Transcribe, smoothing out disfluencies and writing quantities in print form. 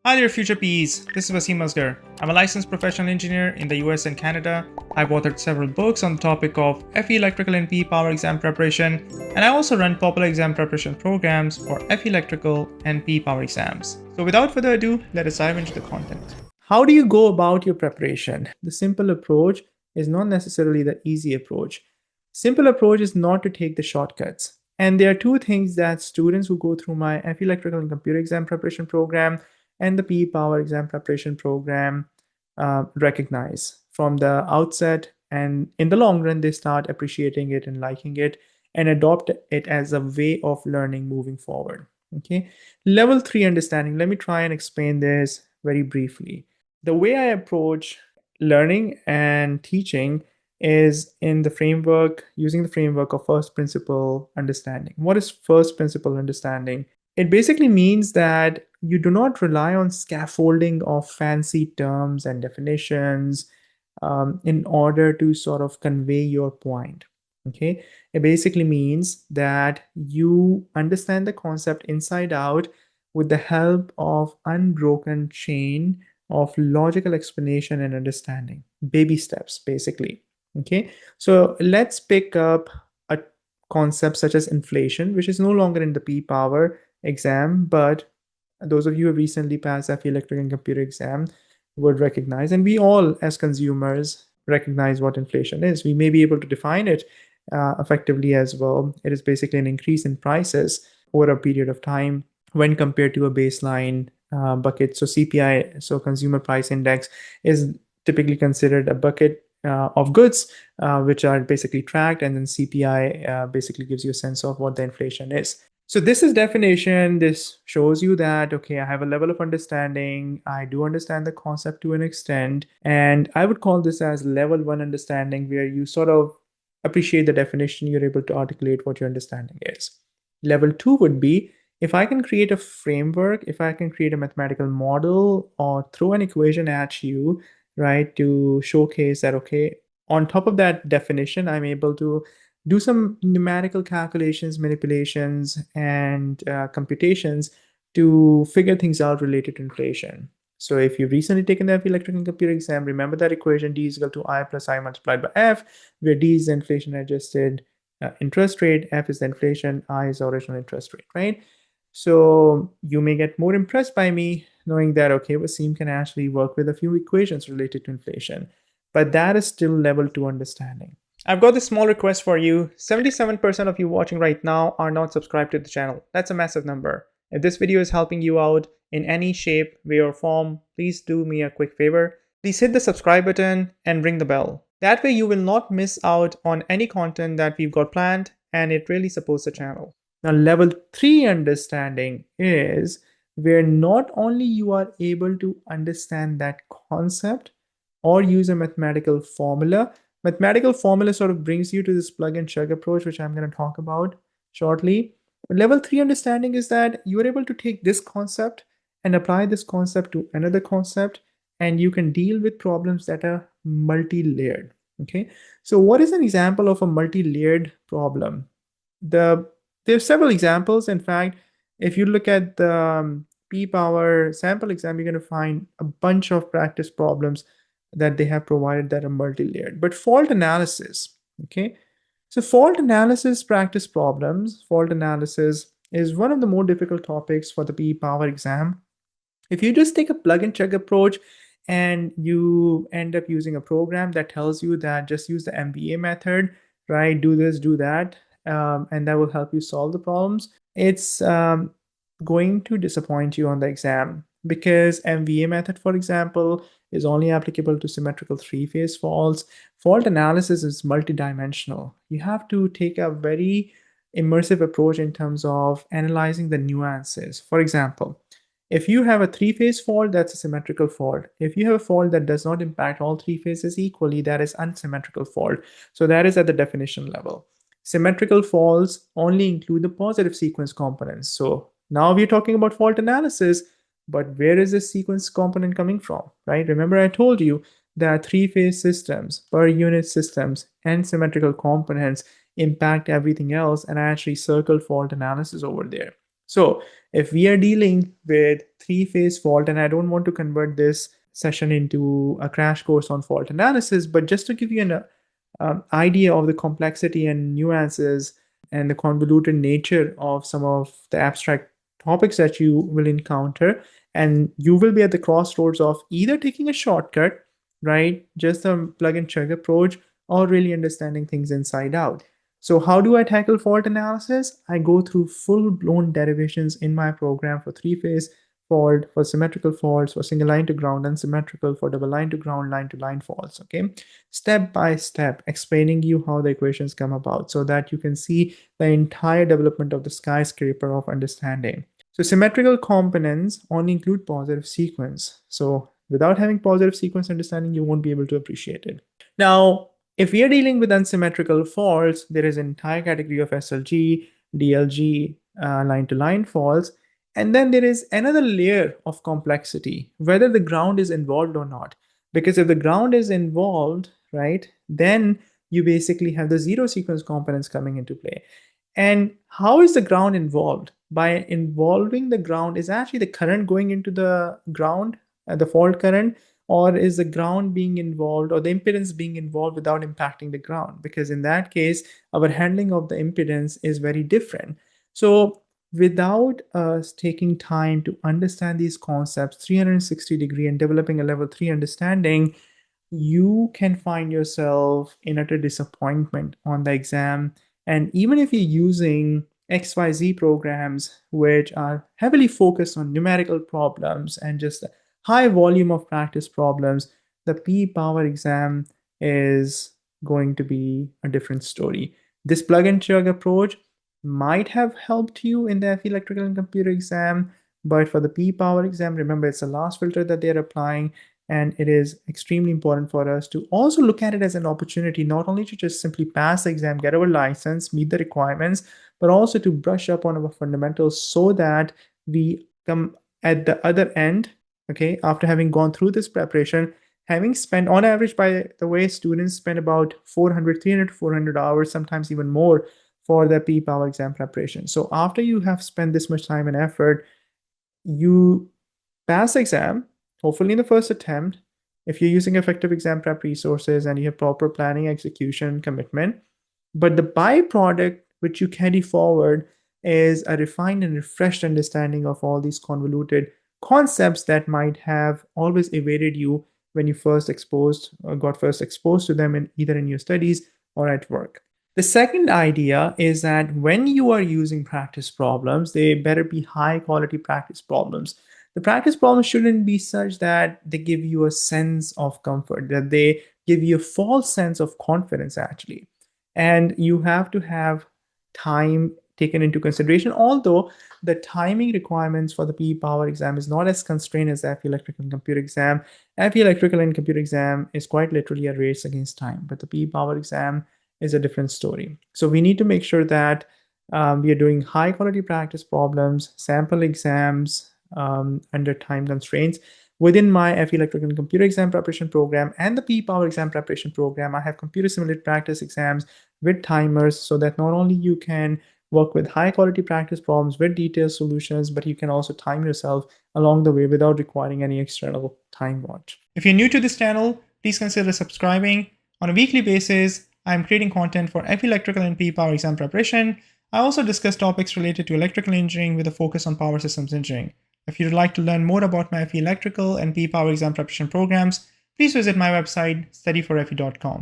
Hi there, future Ps. This is Wasim Asgar. I'm a licensed professional engineer in the US and Canada. I've authored several books on the topic of FE Electrical and PE Power exam preparation, and I also run popular exam preparation programs for FE Electrical and PE Power exams. So without further ado, let us dive into the content. How do you go about your preparation? The simple approach is not necessarily the easy approach. Simple approach is not to take the shortcuts. And there are two things that students who go through my FE Electrical and Computer exam preparation program and the PE Power exam preparation program recognize from the outset. And in the long run, they start appreciating it and liking it and adopt it as a way of learning moving forward. Okay. Level 3 understanding. Let me try and explain this very briefly. The way I approach learning and teaching is in the framework, using the framework of first principle understanding. What is first principle understanding? It basically means that you do not rely on scaffolding of fancy terms and definitions in order to sort of convey your point. Okay, it basically means that you understand the concept inside out with the help of unbroken chain of logical explanation and understanding. Baby steps, basically. Okay, so let's pick up a concept such as inflation, which is no longer in the P power exam, but those of you who recently passed FE Electrical and Computer exam would recognize, and we all as consumers recognize what inflation is. We may be able to define it effectively as well. It is basically an increase in prices over a period of time when compared to a baseline bucket. So CPI, so Consumer Price Index, is typically considered a bucket of goods which are basically tracked, and then CPI basically gives you a sense of what the inflation is. So this is definition. This shows you that, okay, I have a level of understanding. I do understand the concept to an extent. And I would call this as level 1 understanding, where you sort of appreciate the definition, you're able to articulate what your understanding is. Level 2 would be, if I can create a framework, if I can create a mathematical model or throw an equation at you, right, to showcase that, okay, on top of that definition, I'm able to do some numerical calculations, manipulations, and computations to figure things out related to inflation. So if you've recently taken the FE Electrical and Computer exam, remember that equation D is equal to I plus I multiplied by F, where D is the inflation adjusted interest rate, F is the inflation, I is the original interest rate, right? So you may get more impressed by me knowing that, okay, Wasim can actually work with a few equations related to inflation, but that is still level 2 understanding. I've got this small request for you. 77% of you watching right now are not subscribed to the channel. That's a massive number. If this video is helping you out in any shape, way, or form, please do me a quick favor. Please hit the subscribe button and ring the bell. That way you will not miss out on any content that we've got planned, and it really supports the channel. Now, level 3 understanding is where not only you are able to understand that concept or use a mathematical formula. Mathematical formula sort of brings you to this plug and chug approach, which I'm going to talk about shortly. But level 3 understanding is that you are able to take this concept and apply this concept to another concept, and you can deal with problems that are multi-layered. Okay, so what is an example of a multi-layered problem? There are several examples. In fact, if you look at the P-Power sample exam, you're going to find a bunch of practice problems that they have provided that are multi-layered. But fault analysis, okay? So fault analysis practice problems, fault analysis is one of the more difficult topics for the PE Power exam. If you just take a plug and chug approach and you end up using a program that tells you that just use the MBA method, right? Do this, do that, and that will help you solve the problems. It's going to disappoint you on the exam, because MVA method, for example, is only applicable to symmetrical three-phase faults. Fault analysis is multidimensional. You have to take a very immersive approach in terms of analyzing the nuances. For example, if you have a three-phase fault, that's a symmetrical fault. If you have a fault that does not impact all three phases equally, that is unsymmetrical fault. So that is at the definition level. Symmetrical faults only include the positive sequence components. So now we're talking about fault analysis, but where is this sequence component coming from, right? Remember I told you that three-phase systems, per unit systems, and symmetrical components impact everything else, and I actually circled fault analysis over there. So if we are dealing with three-phase fault, and I don't want to convert this session into a crash course on fault analysis, but just to give you an idea of the complexity and nuances and the convoluted nature of some of the abstract topics that you will encounter, and you will be at the crossroads of either taking a shortcut, right, just a plug and chug approach, or really understanding things inside out. So how do I tackle fault analysis? I go through full-blown derivations in my program for three-phase fault, for symmetrical faults, for single line to ground, unsymmetrical, for double line to ground, line to line faults, okay? Step by step, explaining you how the equations come about so that you can see the entire development of the skyscraper of understanding. So symmetrical components only include positive sequence. So without having positive sequence understanding, you won't be able to appreciate it. Now, if we are dealing with unsymmetrical faults, there is an entire category of SLG, DLG, line-to-line faults, and then there is another layer of complexity, whether the ground is involved or not. Because if the ground is involved, right, then you basically have the zero sequence components coming into play. And how is the ground involved? By involving the ground, is actually the current going into the ground, the fault current, or is the ground being involved or the impedance being involved without impacting the ground? Because in that case, our handling of the impedance is very different. So without us taking time to understand these concepts 360-degree and developing a level 3 understanding, you can find yourself in utter disappointment on the exam. And even if you're using XYZ programs, which are heavily focused on numerical problems and just a high volume of practice problems, the P-Power exam is going to be a different story. This plug and chug approach might have helped you in the FE electrical and computer exam, but for the P-Power exam, remember it's the last filter that they're applying. And it is extremely important for us to also look at it as an opportunity, not only to just simply pass the exam, get our license, meet the requirements, but also to brush up on our fundamentals so that we come at the other end, okay, after having gone through this preparation, having spent on average, by the way, students spend about 300 to 400 hours, sometimes even more, for the P-Power exam preparation. So after you have spent this much time and effort, you pass the exam, hopefully in the first attempt, if you're using effective exam prep resources and you have proper planning, execution, commitment. But the byproduct which you carry forward is a refined and refreshed understanding of all these convoluted concepts that might have always evaded you when you got first exposed to them either in your studies or at work. The second idea is that when you are using practice problems, they better be high quality practice problems. The practice problems shouldn't be such that they give you a sense of comfort, that they give you a false sense of confidence, actually. And you have to have time taken into consideration, although the timing requirements for the P-Power exam is not as constrained as the FE electrical and computer exam. FE electrical and computer exam is quite literally a race against time, but the P-Power exam is a different story. So we need to make sure that we are doing high quality practice problems, sample exams under time constraints. Within my FE electrical and computer exam preparation program and the P-Power exam preparation program, I have computer simulated practice exams with timers so that not only you can work with high quality practice problems with detailed solutions, but you can also time yourself along the way without requiring any external time watch. If you're new to this channel, please consider subscribing. On a weekly basis, I'm creating content for FE electrical and P-Power exam preparation. I also discuss topics related to electrical engineering with a focus on power systems engineering. If you'd like to learn more about my FE electrical and P-Power exam preparation programs, please visit my website, studyforfe.com.